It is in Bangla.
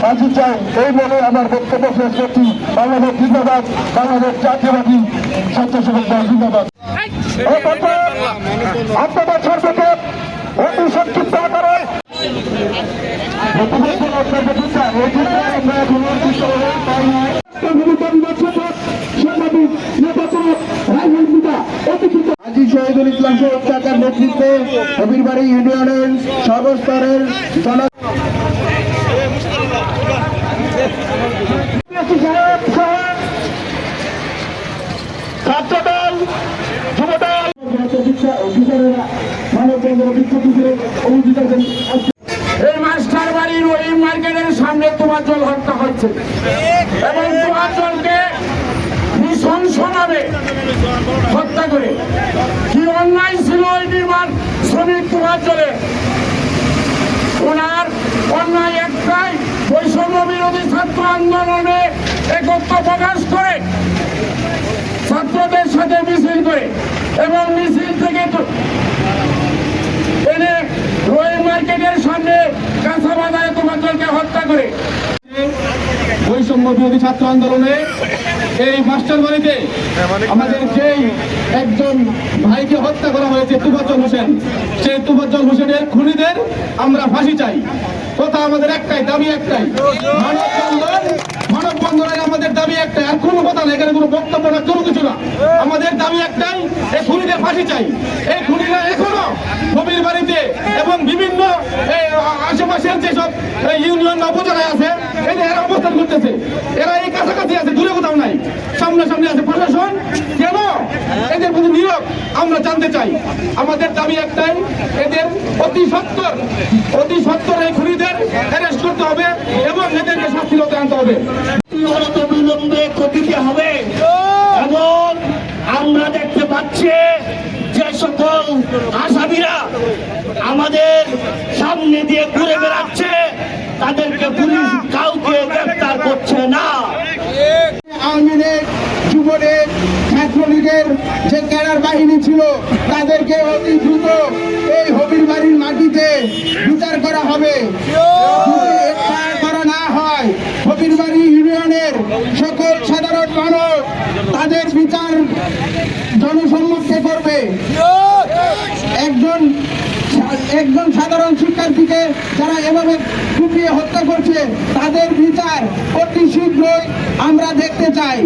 ফাঁসি চাই, এই বলে আমার বক্তব্য শেষ করছি। বাংলাদেশ জিন্দাবাদ, বাংলাদেশ জাতীয়বাদী স্বেচ্ছাসেবক দল জিন্দাবাদ। আপনাদের সরকারকে অতি সংক্ষিপ্ত আকারে আজি শহীদুল ইসলাম সরকারের নেতৃত্বে হবিরবাড়ি ইউনিয়নের সর্বস্তরের ছাত্রদল, যুবদল, এই মাস্টার বাড়ির ওই মার্কেটের সামনে তোমার জল হত্যা হচ্ছে এবং তোমার জলকে নৃশংসভাবে হত্যা করে কি অন্যায় ছিল ওই নির্মাণ শ্রমিক তোমার জলে। ওনার অন্যায় একটাই, বৈষম্য বিরোধী ছাত্র আন্দোলনে একত্র প্রকাশ করে ছাত্রদের সাথে মিছিল করে এবং মিছিল থেকে এনে রোহিং মার্কেটের সামনে কাঁচা বাজারে তোমার জলকে হত্যা করে। বৈষম্য বিরোধী ছাত্র আন্দোলনে এই মাস্টার বাড়িতে আমাদের যেই একজন ভাইকে হত্যা করা হয়েছে তুফাজ্জল হোসেন, সেই তুফাজ্জল হোসেনের খুনিদের আমরা ফাঁসি চাই। কথা আমাদের একটাই, দাবি একটাই, মানববন্ধনের আমাদের দাবি একটাই, আর কোনো কথা না, এখানে কোনো বক্তব্য না, কোনো কিছু না। আমাদের দাবি একটাই, এই খুনিদের ফাঁসি চাই। এই খুনিরা এখনো কবির বাড়িতে এবং বিভিন্ন আশেপাশের যেসব ইউনিয়ন বা উপজেলায় আছে এরা অবস্থান করতেছে। এরা এই কাছাকাছি আছে, দূরে কোথাও নাই, সামনাসামনি আছে। প্রশাসন কেন এদের প্রতি নীরব আমরা জানতে চাই। আমাদের দাবি একটাই, এদের অতি সত্বর এই খুনিদের অ্যারেস্ট করতে হবে এবং এদেরকে শাস্তির আওতায় আনতে হবে। বিলম্বে দিতে হবে এবং আমরা দেখতে পাচ্ছি যে সকল আসামিরা আমাদের সামনে দিয়ে ঘুরে বেড়াচ্ছে, তাদেরকে পুলিশ কাউকে গ্রেফতার করছে না। আওয়ামী লীগ, যুবলীগ, ছাত্রলীগের যে ক্যাডার বাহিনী ছিল তাদেরকে অতি দ্রুত এই হবিরবাড়ির মাটিতে বিচার করা হবে। যদি এফআইআর করা না হয়, হবিরবাড়ি ইউনিয়নের সকল সাধারণ মানুষ তাদের বিচার জনসম্মুখে করবে। একজন সাধারণ শিক্ষার্থীকে যারা এভাবে কুপিয়ে হত্যা করছে তাদের বিচার অতি শীঘ্রই আমরা দেখতে চাই।